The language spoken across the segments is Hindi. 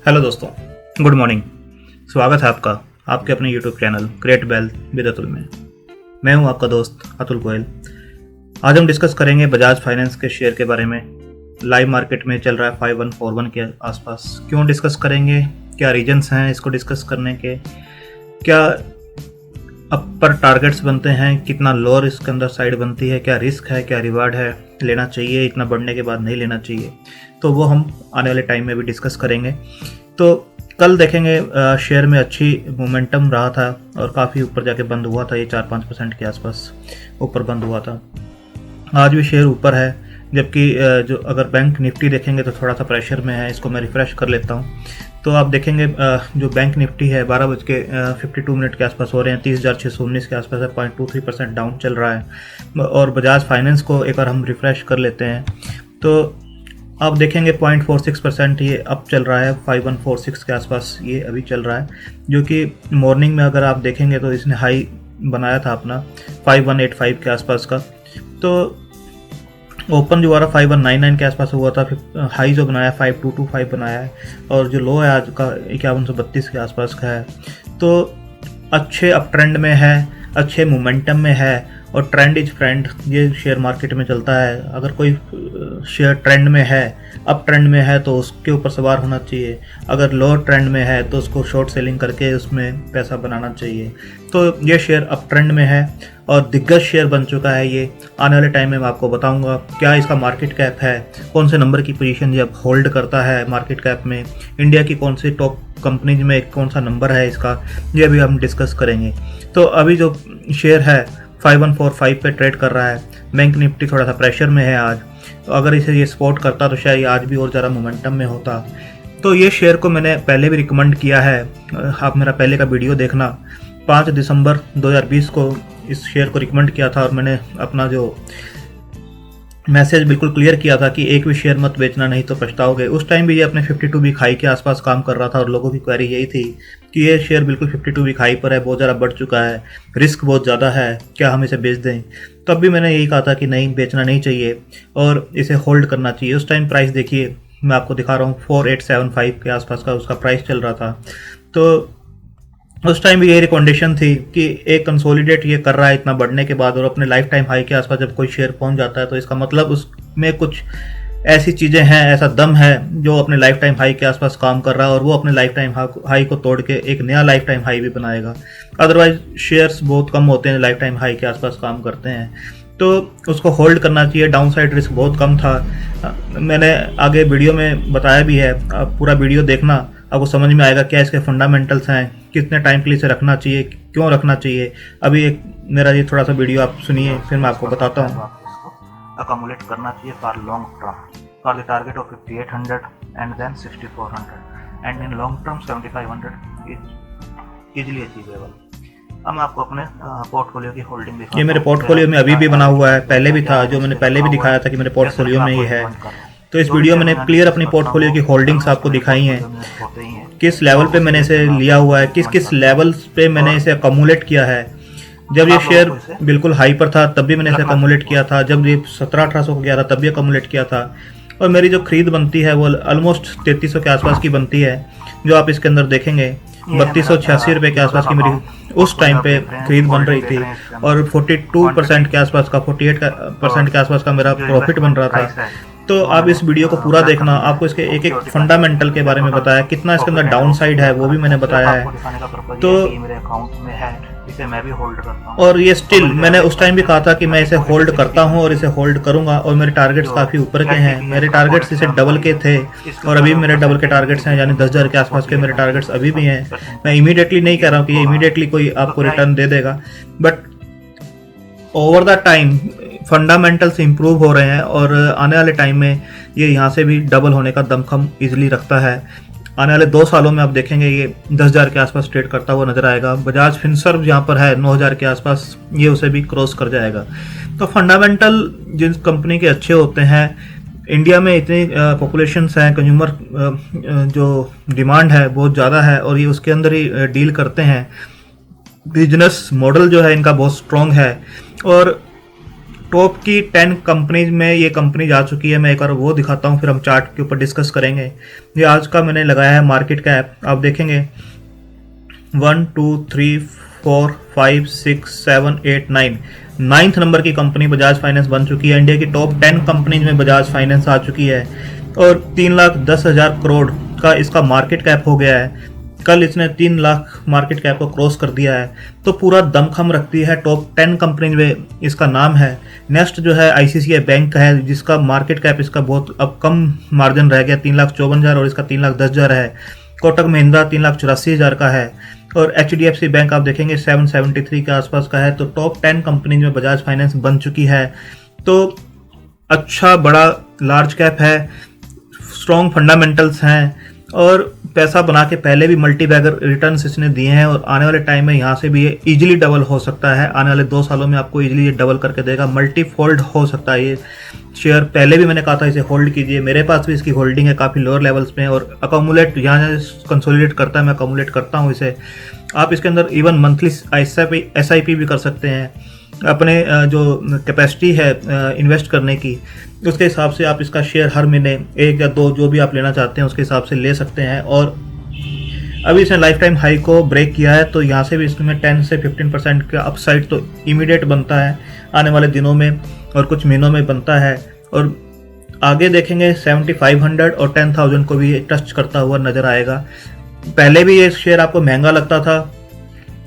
हेलो दोस्तों, गुड मॉर्निंग। स्वागत है आपका आपके अपने YouTube channel create wealth with Atul में। मैं हूं आपका दोस्त अतुल गोयल। आज हम डिस्कस करेंगे बजाज फाइनेंस के शेयर के बारे में। लाइव मार्केट में चल रहा है 5141 के आसपास। क्यों डिस्कस करेंगे, क्या रीजंस हैं इसको डिस्कस करने के, क्या अपर टारगेट्स बनते हैं, कितना लोअर इसके अंदर साइड बनती है, क्या रिस्क है, क्या रिवार्ड है, लेना चाहिए, इतना बढ़ने के बाद नहीं लेना चाहिए, तो वो हम आने वाले टाइम में भी डिस्कस करेंगे। तो कल देखेंगे शेयर में अच्छी मोमेंटम रहा था और काफ़ी ऊपर जाके बंद हुआ था। ये 4-5% के आसपास ऊपर बंद हुआ था। आज भी शेयर ऊपर है, जबकि जो अगर बैंक निफ्टी देखेंगे तो थोड़ा सा प्रेशर में है। इसको मैं रिफ़्रेश कर लेता हूँ तो आप देखेंगे जो बैंक निफ्टी है 12:52 के आसपास हो रहे हैं, 30,619 के आसपास है, 0.23% डाउन चल रहा है। और बजाज फाइनेंस को एक बार हम रिफ़्रेश कर लेते हैं तो आप देखेंगे 0.46% ये अप चल रहा है, 5146 के आसपास ये अभी चल रहा है, जो कि मॉर्निंग में अगर आप देखेंगे तो इसने हाई बनाया था अपना 5185 के आसपास का। तो ओपन जो हमारा 5199 के आसपास हुआ था, फिर हाई जो बनाया 5225 बनाया है, और जो लो है आज का 5132 के आसपास का है। तो अच्छे अप ट्रेंड में है, अच्छे मोमेंटम में है, और ट्रेंड इज फ्रेंड ये शेयर मार्केट में चलता है। अगर कोई शेयर ट्रेंड में है, अप ट्रेंड में है, तो उसके ऊपर सवार होना चाहिए। अगर लो ट्रेंड में है तो उसको शॉर्ट सेलिंग करके उसमें पैसा बनाना चाहिए। तो ये शेयर अप ट्रेंड में है और दिग्गज शेयर बन चुका है ये। आने वाले टाइम में मैं आपको बताऊंगा क्या इसका मार्केट कैप है, कौन से नंबर की पोजीशन ये अब होल्ड करता है मार्केट कैप में, इंडिया की कौन सी टॉप कंपनीज में कौन सा नंबर है इसका, ये भी हम डिस्कस करेंगे। तो अभी जो शेयर है 5145 पे ट्रेड कर रहा है। बैंक निफ्टी थोड़ा सा प्रेशर में है आज, तो अगर इसे ये सपोर्ट करता तो शायद आज भी और ज़्यादा मोमेंटम में होता। तो ये शेयर को मैंने पहले भी रिकमेंड किया है, आप मेरा पहले का वीडियो देखना। 5 दिसंबर 2020 को इस शेयर को रिकमेंड किया था और मैंने अपना जो मैसेज बिल्कुल क्लियर किया था कि एक भी शेयर मत बेचना, नहीं तो पछताओगे। उस टाइम भी ये अपने 52 वीक हाई के आसपास काम कर रहा था और लोगों की क्वेरी यही थी कि ये शेयर बिल्कुल 52 वीक हाई पर है, बहुत ज़्यादा बढ़ चुका है, रिस्क बहुत ज़्यादा है, क्या हम इसे बेच दें। तब भी मैंने यही कहा था कि नहीं, बेचना नहीं चाहिए और इसे होल्ड करना चाहिए। उस टाइम प्राइस देखिए, मैं आपको दिखा रहा हूँ 4875 के आसपास का उसका प्राइस चल रहा था। तो उस टाइम भी यही रिकमेंडेशन थी कि एक कंसोलिडेट ये कर रहा है इतना बढ़ने के बाद और अपने लाइफ टाइम हाई के आसपास जब कोई शेयर पहुंच जाता है तो इसका मतलब उसमें कुछ ऐसी चीज़ें हैं, ऐसा दम है जो अपने लाइफ टाइम हाई के आसपास काम कर रहा है और वो अपने लाइफ टाइम हाई को तोड़ के एक नया लाइफ टाइम हाई भी बनाएगा। अदरवाइज शेयर्स बहुत कम होते हैं लाइफ टाइम हाई के आसपास काम करते हैं, तो उसको होल्ड करना चाहिए। डाउन साइड रिस्क बहुत कम था, मैंने आगे वीडियो में बताया भी है। आप पूरा वीडियो देखना, आपको समझ में आएगा क्या इसके फंडामेंटल्स हैं, कितने टाइम के लिए इसे रखना चाहिए, क्यों रखना चाहिए। अभी एक मेरा ये थोड़ा सा वीडियो आप सुनिए, फिर मैं आपको बताता हूँ। अकोमुलेट करना चाहिए for long term, for the target of 5800 and then 6400 and in long term 7500 is easily achievable. अब मैं आपको अपने पोर्टफोलियो की होल्डिंग दिखाता हूं। ये मेरे पोर्टफोलियो में अभी भी बना हुआ है, पहले भी था, जो मैंने पहले भी दिखाया था कि मेरे पोर्टफोलियो में ये है। तो इस वीडियो में मैंने क्लियर अपनी पोर्टफोलियो की होल्डिंग्स आपको दिखाई हैं, किस लेवल पे मैंने इसे लिया हुआ है, किस किस लेवल पे मैंने इसे अकोमुलेट किया है। जब ये शेयर बिल्कुल हाई पर था तब भी मैंने इसे अकोमुलेट किया था, जब ये 1700-1800 को गया था तब भी अकोमुलेट किया था, और मेरी जो खरीद बनती है वो ऑलमोस्ट 3300 के आसपास की बनती है। जो आप इसके अंदर देखेंगे 3286 रुपये के आसपास की मेरी उस टाइम पे खरीद बन रही थी, और 42% के आसपास का 48% के आसपास का मेरा प्रॉफिट बन रहा था। तो आप इस वीडियो को पूरा देखना, आपको इसके एक एक फंडामेंटल के बारे में बताया, कितना इसके अंदर डाउन साइड है वो भी मैंने बताया है। तो मेरे अकाउंट में है, इसे मैं भी होल्ड करता हूं, और ये स्टिल मैंने उस टाइम भी कहा था कि मैं इसे होल्ड करता हूं और इसे होल्ड करूंगा, और मेरे टारगेट्स काफ़ी ऊपर के हैं। मेरे टारगेट्स इसे डबल के थे और अभी मेरे डबल के टारगेट्स हैं, यानी 10,000 के आसपास के मेरे टारगेट्स अभी भी हैं। मैं इमीडिएटली नहीं कह रहा हूँ कि ये इमीडिएटली कोई आपको रिटर्न दे देगा, but over the time fundamentals improve हो रहे हैं और आने वाले टाइम में ये यहाँ से भी डबल होने का दमखम इजीली रखता है। आने वाले 2 सालों में आप देखेंगे ये 10,000 के आसपास ट्रेड करता हुआ नजर आएगा। बजाज फिनसर्व यहाँ पर है 9,000 के आसपास, ये उसे भी क्रॉस कर जाएगा। तो फंडामेंटल जिन कंपनी के अच्छे होते हैं, इंडिया में इतनी पॉपुलेशंस हैं, कंज्यूमर जो डिमांड है बहुत ज़्यादा है और ये उसके अंदर ही डील करते हैं। बिजनेस मॉडल जो है इनका बहुत स्ट्रॉन्ग है और टॉप की 10 कंपनीज में ये कंपनी जा चुकी है। मैं एक बार वो दिखाता हूँ, फिर हम चार्ट के ऊपर डिस्कस करेंगे। ये आज का मैंने लगाया है मार्केट कैप, आप देखेंगे 1 2 3 4 5 6 7 8 9 नाइन्थ नंबर की कंपनी बजाज फाइनेंस बन चुकी है। इंडिया की टॉप 10 कंपनीज में बजाज फाइनेंस आ चुकी है और 3,10,000 करोड़ का इसका मार्केट कैप हो गया है। कल इसने 3 लाख मार्केट कैप को क्रॉस कर दिया है, तो पूरा दमखम रखती है। टॉप 10 कंपनी में इसका नाम है। नेक्स्ट जो है आईसीआईसीआई बैंक है, जिसका मार्केट कैप इसका बहुत अब कम मार्जिन रह गया, 3,54,000 और इसका 3,10,000 है। कोटक महिंद्रा 3,84,000 का है और एचडीएफसी बैंक आप देखेंगे 773 के आसपास का है। तो टॉप 10 कंपनी में बजाज फाइनेंस बन चुकी है। तो अच्छा बड़ा लार्ज कैप है, स्ट्रॉन्ग फंडामेंटल्स हैं और पैसा बना के पहले भी मल्टी बैगर रिटर्न्स इसने दिए हैं और आने वाले टाइम में यहाँ से भी ये इजीली डबल हो सकता है। आने वाले 2 सालों में आपको इजीली ये डबल करके देगा, मल्टी फोल्ड हो सकता है ये शेयर। पहले भी मैंने कहा था इसे होल्ड कीजिए, मेरे पास भी इसकी होल्डिंग है काफ़ी लोअर लेवल्स में और अकोमुलेट यहाँ कंसोलिडेट करता है, मैं अकोमुलेट करता हूँ इसे। आप इसके अंदर इवन मंथली SIP भी कर सकते हैं। अपने जो कैपेसिटी है इन्वेस्ट करने की, उसके हिसाब से आप इसका शेयर हर महीने 1 या 2 जो भी आप लेना चाहते हैं उसके हिसाब से ले सकते हैं। और अभी इसने लाइफ टाइम हाई को ब्रेक किया है, तो यहाँ से भी इसमें 10 से 15% का अपसाइड तो इमीडिएट बनता है आने वाले दिनों में और कुछ महीनों में बनता है। और आगे देखेंगे 7500 और 10,000 को भी टच करता हुआ नज़र आएगा। पहले भी ये शेयर आपको महंगा लगता था,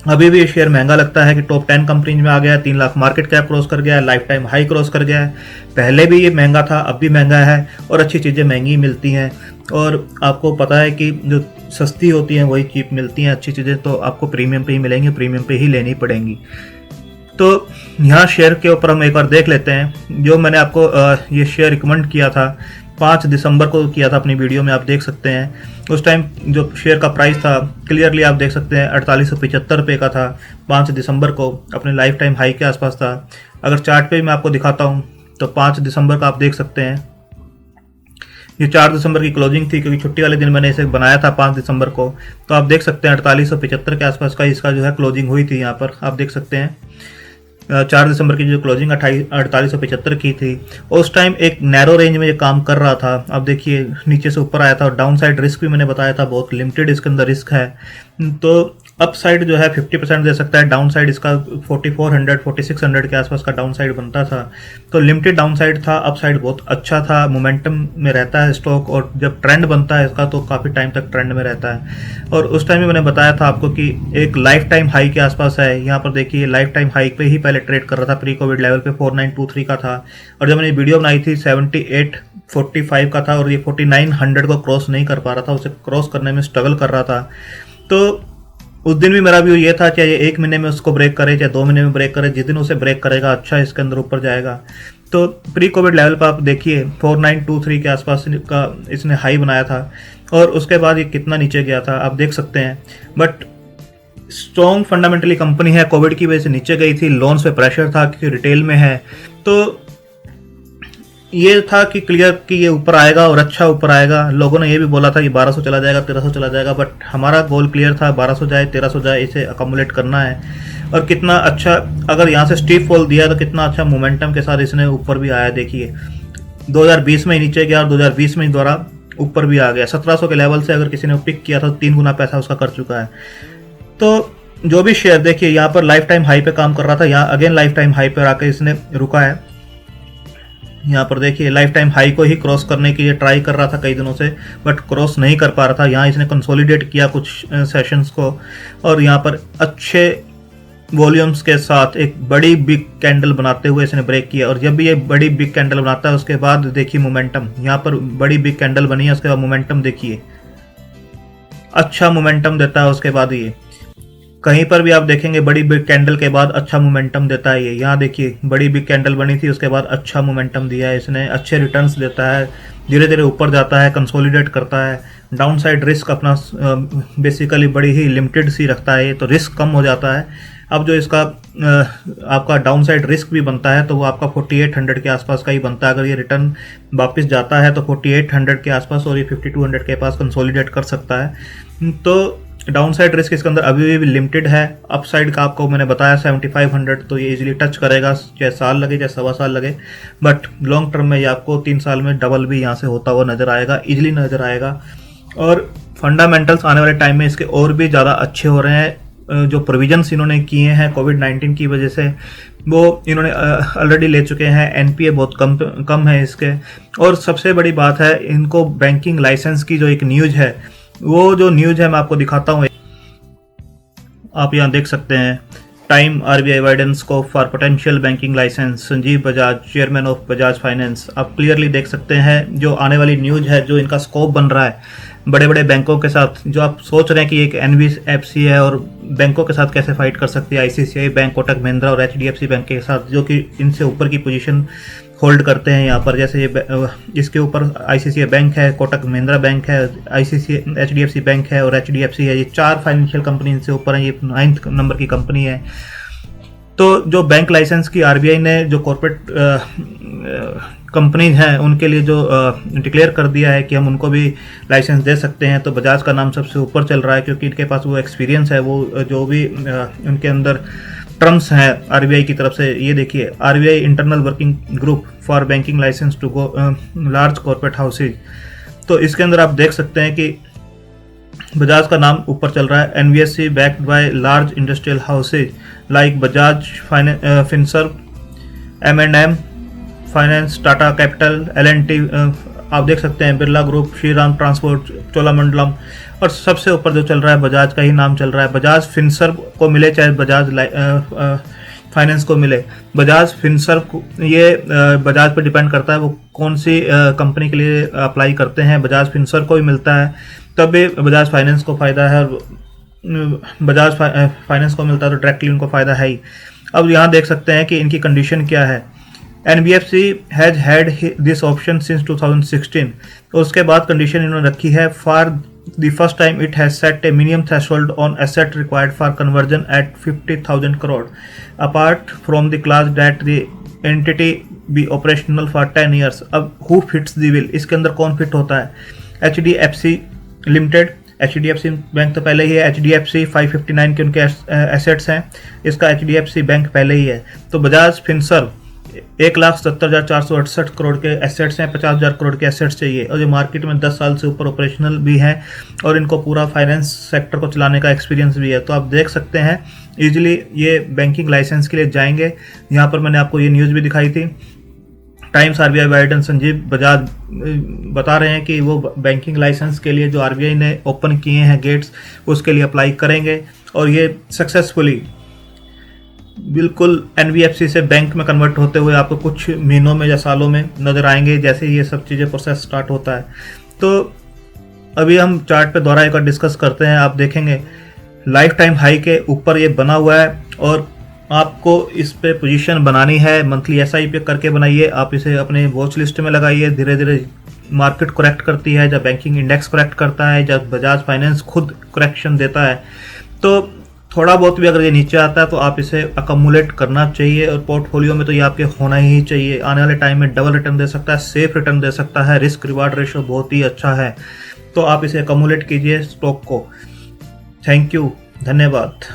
अभी भी ये शेयर महंगा लगता है कि टॉप 10 कंपनीज में आ गया है, 3 लाख मार्केट कैप क्रॉस कर गया है, लाइफ टाइम हाई क्रॉस कर गया है। पहले भी ये महंगा था, अब भी महंगा है और अच्छी चीज़ें महंगी मिलती हैं। और आपको पता है कि जो सस्ती होती हैं वही चीप मिलती हैं। अच्छी चीज़ें तो आपको प्रीमियम पे ही मिलेंगी, प्रीमियम पे ही लेनी पड़ेंगी। तो यहाँ शेयर के ऊपर हम एक बार देख लेते हैं। जो मैंने आपको ये शेयर रिकमेंड किया था 5 दिसंबर को किया था अपनी वीडियो में, आप देख सकते हैं। उस टाइम जो शेयर का प्राइस था क्लियरली आप देख सकते हैं 4875 रुपये का था। 5 दिसंबर को अपने लाइफ टाइम हाई के आसपास था। अगर चार्ट पे मैं आपको दिखाता हूँ तो 5 दिसंबर का आप देख सकते हैं। ये 4 दिसंबर की क्लोजिंग थी क्योंकि छुट्टी वाले दिन मैंने इसे बनाया था 5 दिसंबर को। तो आप देख सकते हैं 4875 के आसपास का इसका जो है क्लोजिंग हुई थी। यहाँ पर आप देख सकते हैं 4 दिसंबर की जो क्लोजिंग 4875 की थी। उस टाइम एक नैरो रेंज में ये काम कर रहा था। अब देखिए नीचे से ऊपर आया था और डाउन साइड रिस्क भी मैंने बताया था, बहुत लिमिटेड इसके अंदर रिस्क है। तो अप साइड जो है 50% दे सकता है, डाउन साइड इसका 4400 4600 के आसपास का डाउन साइड बनता था। तो लिमिटेड डाउन साइड था, अप साइड बहुत अच्छा था, मोमेंटम में रहता है स्टॉक और जब ट्रेंड बनता है इसका तो काफ़ी टाइम तक ट्रेंड में रहता है। और उस टाइम में मैंने बताया था आपको कि एक लाइफ टाइम हाई के आसपास है। यहाँ पर देखिए लाइफ टाइम हाई पे ही पहले ट्रेड कर रहा था, प्री कोविड लेवल पे 4923 का था और जब मैंने वीडियो बनाई थी 7845 का था और ये 4900 को क्रॉस नहीं कर पा रहा था, उसे क्रॉस करने में स्ट्रगल कर रहा था। तो उस दिन भी मेरा व्यू ये था चाहे 1 महीने में उसको ब्रेक करे चाहे 2 महीने में ब्रेक करे, जिस दिन उसे ब्रेक करेगा अच्छा इसके अंदर ऊपर जाएगा। तो प्री कोविड लेवल पर आप देखिए 4923 के आसपास का इसने हाई बनाया था और उसके बाद ये कितना नीचे गया था आप देख सकते हैं। बट स्ट्रॉन्ग फंडामेंटली कंपनी है, कोविड की वजह से नीचे गई थी, लोन्स पे प्रेशर था क्योंकि रिटेल में है। तो ये था कि क्लियर कि ये ऊपर आएगा और अच्छा ऊपर आएगा। लोगों ने ये भी बोला था कि 1200 चला जाएगा 1300 चला जाएगा, बट हमारा गोल क्लियर था 1200 जाए 1300 जाए, इसे अकोमुलेट करना है। और कितना अच्छा अगर यहाँ से स्टीप फॉल दिया तो कितना अच्छा मोमेंटम के साथ इसने ऊपर भी आया। देखिए 2020 में नीचे गया और 2020 में द्वारा ऊपर भी आ गया। 1700 के लेवल से अगर किसी ने पिक किया था तो 3 गुना पैसा उसका कर चुका है। तो जो भी शेयर देखिए यहाँ पर लाइफ टाइम हाई पे काम कर रहा था, यहाँ अगेन लाइफ टाइम हाई पे आकर इसने रुका है। यहाँ पर देखिए लाइफ टाइम हाई को ही क्रॉस करने के लिए ट्राई कर रहा था कई दिनों से, बट क्रॉस नहीं कर पा रहा था। यहाँ इसने कंसोलिडेट किया कुछ सेशंस को और यहाँ पर अच्छे वॉल्यूम्स के साथ एक बड़ी बिग कैंडल बनाते हुए इसने ब्रेक किया। और जब भी ये बड़ी बिग कैंडल बनाता है उसके बाद देखिए मोमेंटम, यहाँ पर बड़ी बिग कैंडल बनी है, उसके बाद मोमेंटम देखिए अच्छा मोमेंटम देता है। उसके बाद ये कहीं पर भी आप देखेंगे बड़ी बिग कैंडल के बाद अच्छा मोमेंटम देता है। ये यहाँ देखिए बड़ी बिग कैंडल बनी थी, उसके बाद अच्छा मोमेंटम दिया है इसने, अच्छे रिटर्न्स देता है, धीरे धीरे ऊपर जाता है, कंसोलिडेट करता है। डाउन साइड रिस्क अपना बेसिकली बड़ी ही लिमिटेड सी रखता है, तो रिस्क कम हो जाता है। अब जो इसका आपका डाउन साइड रिस्क भी बनता है तो वो आपका 4800 के आसपास का ही बनता है। अगर ये रिटर्न वापस जाता है तो 4800 के आसपास और ये 5200 के पास कंसोलिडेट कर सकता है। तो डाउन साइड रिस्क इसके अंदर अभी भी लिमिटेड है। अप साइड का आपको मैंने बताया 7500, तो ये इजीली टच करेगा, चाहे साल लगे चाहे सवा साल लगे, बट लॉन्ग टर्म में ये आपको 3 साल में डबल भी यहाँ से होता हुआ नज़र आएगा, इजीली नज़र आएगा। और फंडामेंटल्स आने वाले टाइम में इसके और भी ज़्यादा अच्छे हो रहे हैं। जो प्रोविजंस इन्होंने किए हैं कोविड-19 की वजह से, वो इन्होंने ऑलरेडी ले चुके हैं। एनपीए बहुत कम है इसके। और सबसे बड़ी बात है, इनको बैंकिंग लाइसेंस की जो एक न्यूज़ है, वो जो न्यूज़ है मैं आपको दिखाता हूँ। आप यहाँ देख सकते हैं, time RBI widens scope for potential banking licence, Sanjeev Bajaj chairman of Bajaj Finance. आप क्लियरली देख सकते हैं जो आने वाली न्यूज़ है, जो इनका स्कोप बन रहा है बड़े बड़े बैंकों के साथ। जो आप सोच रहे हैं कि एक एनबीएफसी है और बैंकों के साथ कैसे फाइट कर सकती है, आईसीआईसीआई बैंक, कोटक महिंद्रा और एचडीएफसी बैंक के साथ, जो कि इनसे ऊपर की पोजीशन होल्ड करते हैं यहाँ पर। जैसे ये इसके ऊपर आईसीआईसीआई बैंक है, कोटक महिंद्रा बैंक है, आईसीआईसीआई एचडीएफसी बैंक है और एचडीएफसी है। ये 4 फाइनेंशियल कंपनी इनसे ऊपर है, ये 9th नंबर की कंपनी है। तो जो बैंक लाइसेंस की आरबीआई ने जो कॉर्पोरेट कंपनीज हैं उनके लिए जो डिक्लेयर कर दिया है कि हम उनको भी लाइसेंस दे सकते हैं, तो बजाज का नाम सबसे ऊपर चल रहा है, क्योंकि इनके पास वो एक्सपीरियंस है, वो जो भी उनके अंदर टर्म्स हैं आरबीआई की तरफ से। ये देखिए, RBI internal working group for banking license to go large corporate houses. तो इसके अंदर आप देख सकते हैं कि बजाज का नाम ऊपर चल रहा है। NBFC backed by large industrial houses like Bajaj Finserv, M&M finance, Tata capital, L&T, आप देख सकते हैं बिरला ग्रुप, श्रीराम ट्रांसपोर्ट, चोलामंडलम, और सबसे ऊपर जो चल रहा है बजाज का ही नाम चल रहा है। बजाज फिनसर्व को मिले चाहे बजाज फाइनेंस को मिले, बजाज फिनसर्व ये बजाज पर डिपेंड करता है वो कौन सी कंपनी के लिए अप्लाई करते हैं। बजाज फिनसर्व को भी मिलता है तब भी बजाज फाइनेंस को फ़ायदा है, और बजाज फाइनेंस को मिलता है तो डायरेक्टली उनको फ़ायदा है ही। अब यहाँ देख सकते हैं कि इनकी कंडीशन क्या है। NBFC has had this option since 2016। तो उसके बाद कंडीशन इन्होंने रखी है, for the first time it has set A minimum threshold on asset required for conversion eight 50,000 crore apart from the class that the entity be operational for 10 years. अब हु फिट्स द बिल, इसके अंदर कौन फिट होता है? HDFC लिमिटेड, HDFC बैंक तो पहले ही है, HDFC 559 के उनके एसेट्स हैं, इसका HDFC बैंक पहले ही है। तो बजाज फिनसर्व 1,70,468 करोड़ के एसेट्स हैं, 50,000 करोड़ के एसेट्स चाहिए, और ये मार्केट में 10 साल से ऊपर ऑपरेशनल भी हैं और इनको पूरा फाइनेंस सेक्टर को चलाने का एक्सपीरियंस भी है। तो आप देख सकते हैं इजीली ये बैंकिंग लाइसेंस के लिए जाएंगे। यहाँ पर मैंने आपको ये न्यूज़ भी दिखाई थी, times RBI widen Sanjeev Bajaj बता रहे हैं कि वो बैंकिंग लाइसेंस के लिए जो आरबीआई ने ओपन किए हैं गेट्स, उसके लिए अप्लाई करेंगे और ये सक्सेसफुली बिल्कुल एनबीएफसी से बैंक में कन्वर्ट होते हुए आपको कुछ महीनों में या सालों में नज़र आएंगे, जैसे ये सब चीज़ें प्रोसेस स्टार्ट होता है। तो अभी हम चार्ट पे दोबारा एक बार डिस्कस करते हैं। आप देखेंगे लाइफ टाइम हाई के ऊपर ये बना हुआ है और आपको इस पे पोजीशन बनानी है। मंथली SIP करके बनाइए, आप इसे अपने वॉच लिस्ट में लगाइए। धीरे धीरे मार्केट करेक्ट करती है, जब बैंकिंग इंडेक्स करेक्ट करता है, जब बजाज फाइनेंस खुद करेक्शन देता है, तो थोड़ा बहुत भी अगर ये नीचे आता है तो आप इसे अकमुलेट करना चाहिए और पोर्टफोलियो में तो ये आपके होना ही चाहिए। आने वाले टाइम में डबल रिटर्न दे सकता है, सेफ रिटर्न दे सकता है, रिस्क रिवार्ड रेशो बहुत ही अच्छा है। तो आप इसे अकमुलेट कीजिए स्टॉक को। थैंक यू, धन्यवाद।